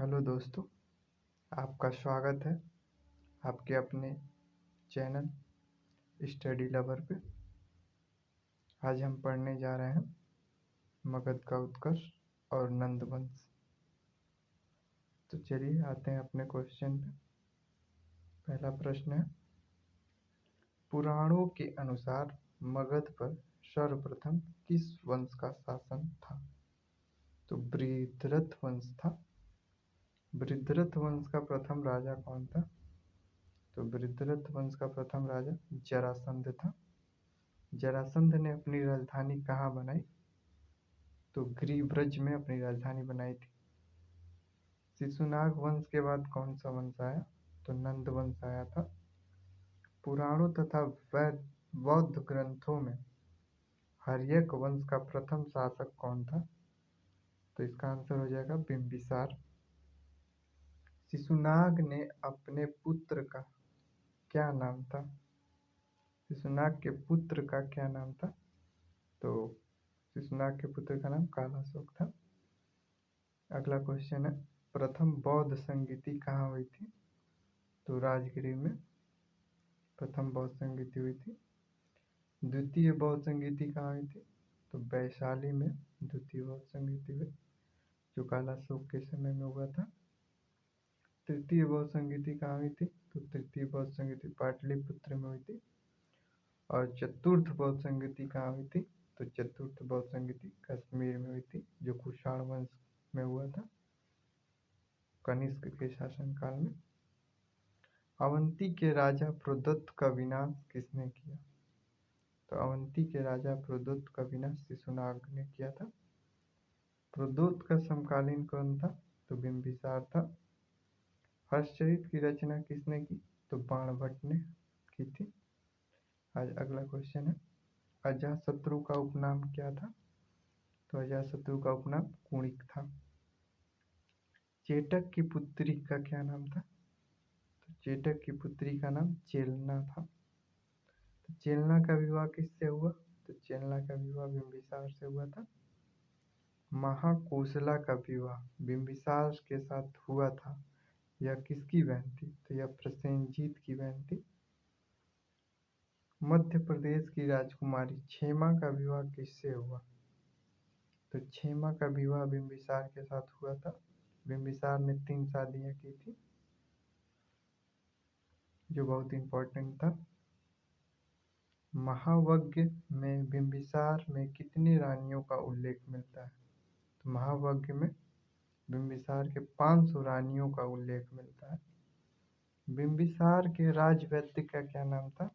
Hello दोस्तों, आपका स्वागत है आपके अपने चैनल स्टडी लवर पे। आज हम पढ़ने जा रहे हैं मगध का उत्कर्ष और नंदवंश। तो चलिए आते हैं अपने क्वेश्चन पे। पहला प्रश्न है, पुराणों के अनुसार मगध पर सर्वप्रथम किस वंश का शासन था? तो बृहद्रथ वंश था। बृहद्रथ वंश का प्रथम राजा कौन था? तो बृहद्रथ वंश का प्रथम राजा जरासंध था। जरासंध ने अपनी राजधानी कहाँ बनाई? तो गिरिब्रज में अपनी राजधानी बनाई थी। शिशुनाग वंश के बाद कौन सा वंश आया? तो नंद वंश आया था। पुराणों तथा बौद्ध ग्रंथों में हर्यक वंश का प्रथम शासक कौन था? तो इसका आंसर हो जाएगा बिंबिसार। शिशुनाग ने अपने पुत्र का क्या नाम था? शिशुनाग के पुत्र का क्या नाम था? तो शिशुनाग के पुत्र का नाम कालाशोक था। अगला क्वेश्चन है, प्रथम बौद्ध संगीति कहाँ हुई थी? तो राजगिरी में प्रथम बौद्ध संगीति हुई थी। द्वितीय बौद्ध संगीति कहाँ हुई थी? तो वैशाली में द्वितीय बौद्ध संगीति हुई, जो कालाशोक के समय में हुआ था। तृतीय बौद्ध संगीति कहाँ हुई थी? तो तृतीय बौद्ध संगीति पाटलिपुत्र में हुई थी। और चतुर्थ बौद्ध संगीति कहाँ हुई थी? तो चतुर्थ बौद्ध संगीति कश्मीर में हुई थी, जो कुषाण वंश में हुआ था कनिष्क के शासनकाल में। अवंती के राजा प्रोद्योत का विनाश किसने किया? तो अवंती के राजा प्रोद्योत का विनाश शिशुनाग ने किया था। प्रोद्योत का समकालीन कौन था? तो बिंबिसार था। हर्षचरित की रचना किसने की? तो बाणभट्ट ने की थी। आज अगला क्वेश्चन है, अजातशत्रु का उपनाम क्या था? तो अजातशत्रु का उपनाम कुणिक था। चेटक की पुत्री का क्या नाम था? तो चेटक की पुत्री का नाम चेलना था। तो चेलना का विवाह किससे हुआ? तो चेलना का विवाह बिंबिसार से हुआ था। महाकोशला का विवाह बिंबिसार के साथ हुआ था, यह किसकी बहन थी? तो यह प्रसेनजीत की बहन थी। मध्य प्रदेश की राजकुमारी क्षेमा का विवाह किससे हुआ? तो क्षेमा का विवाह बिंबिसार के साथ हुआ था। बिंबिसार ने 3 शादियां की थी, जो बहुत इंपॉर्टेंट था। महावज्ञ में बिंबिसार में कितनी रानियों का उल्लेख मिलता है? तो महावज्ञ में बिंबिसार के 500 रानियों का उल्लेख मिलता है। बिंबिसार के राजवैद्य का क्या नाम था?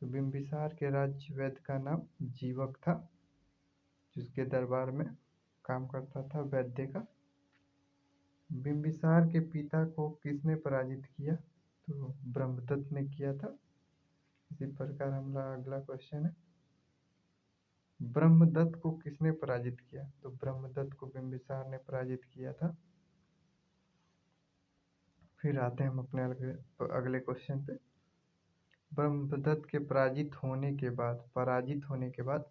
तो बिंबिसार के राजवैद्य का नाम जीवक था, जिसके दरबार में काम करता था वैद्य का। बिंबिसार के पिता को किसने पराजित किया? तो ब्रह्मदत्त ने किया था। इसी प्रकार हमारा अगला क्वेश्चन है, ब्रह्मदत्त को किसने पराजित किया? तो ब्रह्मदत्त को बिंबिसार ने पराजित किया था। फिर आते हैं हम अपने अगले क्वेश्चन पे। ब्रह्मदत्त के पराजित होने के बाद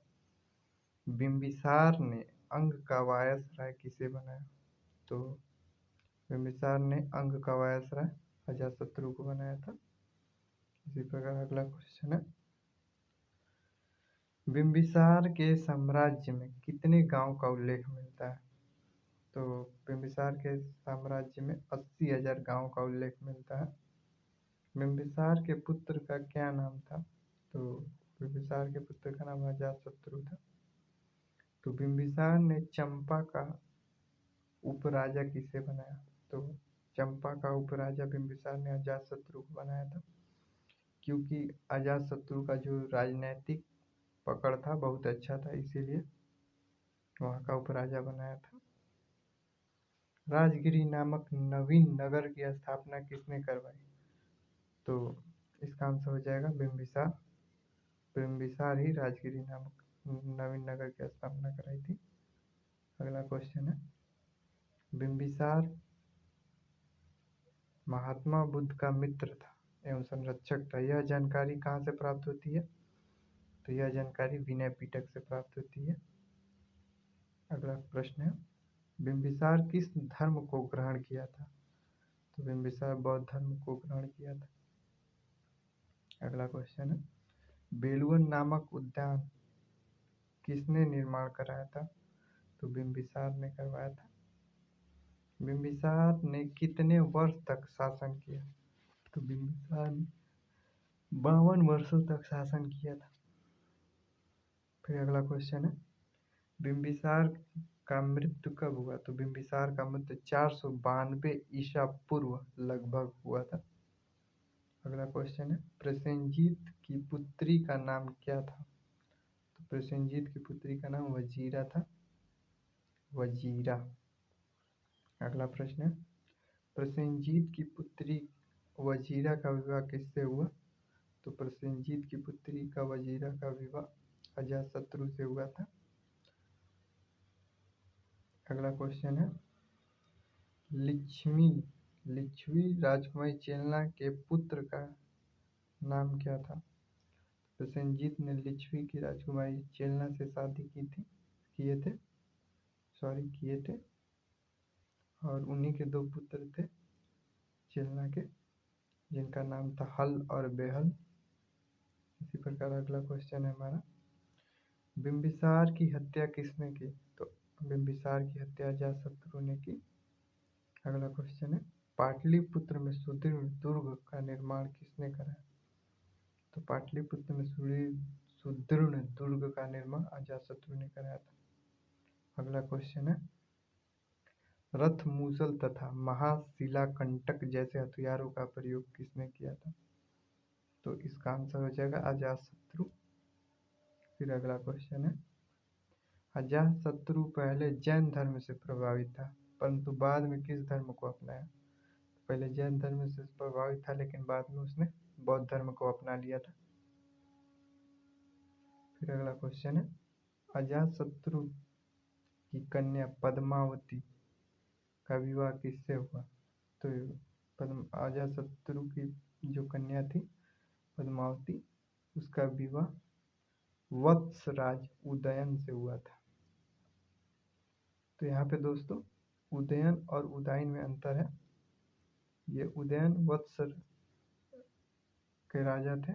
बिंबिसार ने अंग का वायसराय किसे बनाया? तो बिंबिसार ने अंग का वायसराय अजातशत्रु को बनाया था। इसी प्रकार अगला क्वेश्चन है, बिंबिसार के साम्राज्य में कितने गांव का उल्लेख मिलता है? तो बिंबिसार के साम्राज्य में 80,000 गांव का उल्लेख मिलता है। बिंबिसार के पुत्र का क्या नाम था? तो बिंबिसार के पुत्र का नाम अजातशत्रु था। तो बिंबिसार ने चंपा का उपराजा किसे बनाया? तो चंपा का उपराजा बिंबिसार ने अजातशत्रु को बनाया था, क्योंकि अजातशत्रु का जो राजनैतिक पकड़ था बहुत अच्छा था, इसीलिए वहाँ का उपराजा बनाया था। राजगिरी नामक नवीन नगर की स्थापना किसने करवाई? तो इसका आंसर हो जाएगा बिंबिसार। बिंबिसार ही राजगिरी नामक नवीन नगर की स्थापना कराई थी। अगला क्वेश्चन है, बिंबिसार महात्मा बुद्ध का मित्र था एवं संरक्षक था, यह जानकारी कहाँ से प्राप्त होती है? तो यह जानकारी विनय पिटक से प्राप्त होती है। अगला प्रश्न है, बिंबिसार किस धर्म को ग्रहण किया था? तो बिंबिसार बौद्ध धर्म को ग्रहण किया था। अगला क्वेश्चन है, बेलवन नामक उद्यान किसने निर्माण कराया था? तो बिंबिसार ने करवाया था। बिंबिसार ने कितने वर्ष तक शासन किया? तो बिंबिसार ने 52 वर्षों तक शासन किया था। फिर अगला क्वेश्चन है, बिंबिसार का मृत्यु कब हुआ? तो बिंबिसार का मृत्यु 492 ईसा पूर्व लगभग हुआ था। अगला क्वेश्चन है, प्रसेनजीत की पुत्री का नाम क्या था? तो प्रसेनजीत की पुत्री का नाम वजीरा था, वजीरा। अगला प्रश्न है, प्रसेनजीत की पुत्री वजीरा का विवाह किससे हुआ? तो प्रसेनजीत की पुत्री का वजीरा का विवाह अजातशत्रु से हुआ था। अगला क्वेश्चन है, लिच्छवी राजकुमारी चेलना के पुत्र का नाम क्या था? प्रसेनजीत ने लिच्छवी की राजकुमारी चेलना से शादी किए थे और उन्हीं के 2 पुत्र थे चेलना के, जिनका नाम था हल और बेहल। इसी प्रकार अगला क्वेश्चन है हमारा, बिंबिसार की हत्या किसने की? तो बिंबिसार की हत्या अजातशत्रु ने की। अगला क्वेश्चन है, पाटलिपुत्र में सुदृढ़ दुर्ग का निर्माण किसने कराया? तो पाटलिपुत्र में सुदृढ़ दुर्ग का निर्माण अजातशत्रु ने कराया था। अगला क्वेश्चन है, रथ मूसल तथा महाशिलाकंटक जैसे हथियारों का प्रयोग किसने किया था? तो इसका आंसर हो जाएगा अजातशत्रु। फिर अगला क्वेश्चन है, अजातशत्रु पहले जैन धर्म से प्रभावित था परंतु बाद में किस धर्म को अपनाया? पहले जैन धर्म से प्रभावित था लेकिन बाद में उसने बौद्ध धर्म को अपना लिया था। फिर अगला क्वेश्चन है, अजातशत्रु की कन्या पद्मावती का विवाह किससे हुआ? तो अजातशत्रु की जो कन्या थी पद्मावती, उसका विवाह वत्सराज उदयन से हुआ था। तो यहाँ पे दोस्तों उदयन और उदायन में अंतर है। ये उदयन वत्सर के राजा थे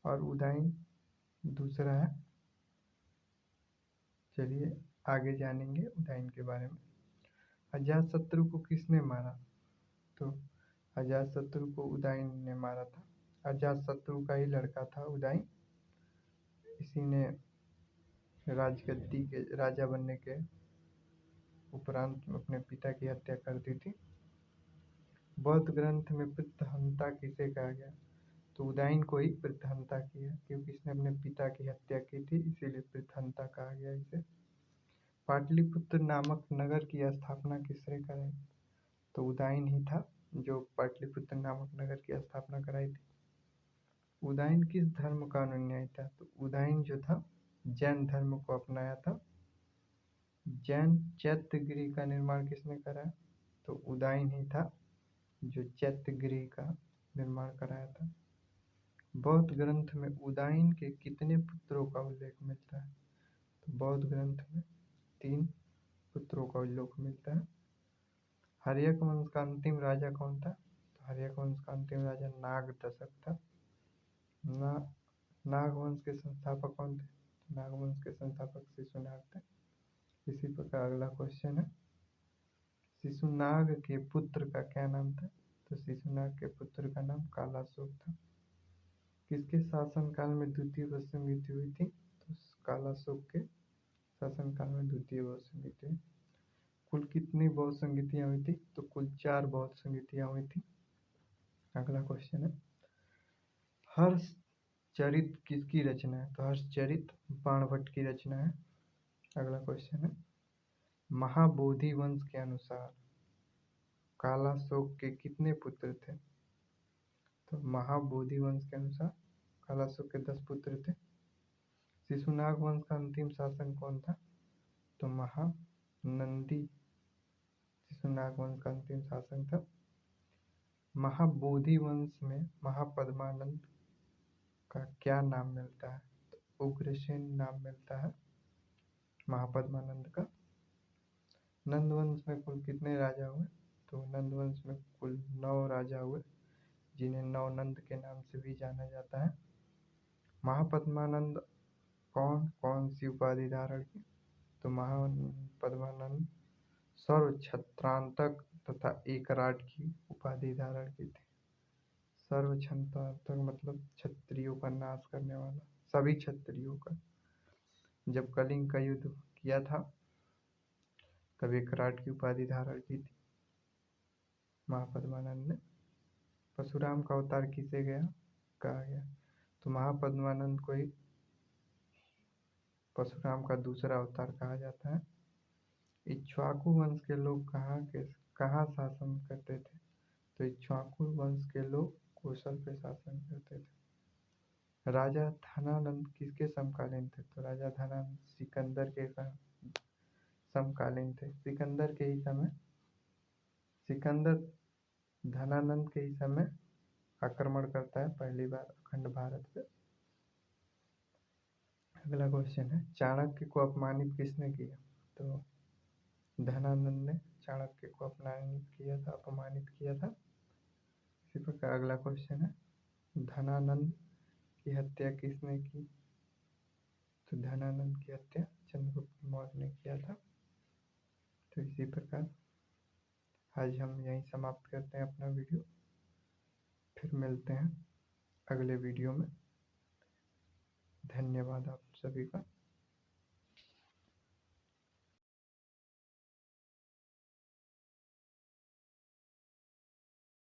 और उदायन दूसरा है। चलिए आगे जानेंगे उदायन के बारे में। अजातशत्रु को किसने मारा? तो अजातशत्रु को उदायन ने मारा था। अजातशत्रु का ही लड़का था उदायन, इसी ने राजगद्दी के राजा बनने के उपरांत अपने पिता की हत्या कर दी थी। बौद्ध ग्रंथ में पृत्रहंता किसे कहा गया? तो उदायन को ही पृत्रहंता किया क्योंकि इसने अपने पिता की हत्या की थी, इसीलिए पृत्रहंता कहा गया इसे। पाटलिपुत्र नामक नगर की स्थापना किसने कराई? तो उदायन ही था जो पाटलिपुत्र नामक नगर की स्थापना कराई थी। उदायन किस धर्म का अनुयायी था? तो उदायन जो था जैन धर्म को अपनाया था। जैन चैत्यगृह का निर्माण किसने कराया? तो उदायन ही था जो चैत्यगृह का निर्माण कराया था। बौद्ध ग्रंथ में उदायन के कितने पुत्रों का उल्लेख मिलता है? तो बौद्ध ग्रंथ में 3 पुत्रों का उल्लेख मिलता है। हर्यक वंश का अंतिम राजा कौन था? तो हर्यक वंश का अंतिम राजा नागदशक था। नागवंश के संस्थापक कौन थे? नागवंश के संस्थापक शिशुनाग थे। इसी प्रकार अगला क्वेश्चन है, शिशुनाग के पुत्र का क्या नाम था? तो शिशुनाग के पुत्र का नाम कालाशोक था। किसके शासनकाल में द्वितीय बौद्ध संधि हुई थी? तो कालाशोक के शासनकाल में द्वितीय बौद्ध संधि हुई। कुल कितनी बौद्ध संगीतियाँ हुई थी? तो कुल 4 बौद्ध संगीतियाँ हुई थी। अगला क्वेश्चन है, हर्षचरित किसकी रचना है? तो हर्षचरित बाणभट्ट की रचना है। अगला क्वेश्चन है, महाबोधि वंश के अनुसार कालाशोक के कितने पुत्र थे? तो महाबोधि वंश के अनुसार कालाशोक के 10 पुत्र थे। शिशुनाग वंश का अंतिम शासक कौन था? तो महानंदी शिशुनाग वंश का अंतिम शासक था। महाबोधि वंश में महापद्मानंद का क्या नाम मिलता है? तो उग्रसेन नाम मिलता है महापद्मानंद का। नंदवंश में कुल कितने राजा हुए? तो नंदवंश में कुल 9 राजा हुए, जिन्हें 9 नंद के नाम से भी जाना जाता है। महापद्मानंद कौन कौन सी उपाधि धारण की? तो महापद्मानंद सर्वछत्रांतक तथा एकराट की उपाधि धारण की थी। सर्वछत्रांतक मतलब क्षत्रियों का नाश करने वाला, सभी क्षत्रियों का। जब कलिंग का युद्ध किया था तब एकराट की उपाधि धारण की थी महापद्मानंद ने। परशुराम का अवतार किसे कहा गया? तो महापद्मानंद को ही परशुराम का दूसरा अवतार कहा जाता है। इक्ष्वाकु वंश के लोग कहाँ शासन करते थे? तो इक्ष्वाकु वंश के लोग कौशल पे शासन करते थे। राजा धनानंद किसके समकालीन थे? तो राजा धनानंद सिकंदर के समकालीन थे। सिकंदर धनानंद के ही समय आक्रमण करता है पहली बार अखंड भारत पे। अगला क्वेश्चन है, चाणक्य को अपमानित किसने किया? तो धनानंद ने चाणक्य को अपमानित किया था। इसी प्रकार अगला क्वेश्चन है, धनानंद की हत्या किसने की? तो धनानंद की हत्या चंद्रगुप्त मौर्य ने किया था। तो इसी प्रकार आज हम यहीं समाप्त करते हैं अपना वीडियो, फिर मिलते हैं अगले वीडियो में। धन्यवाद आप सभी का।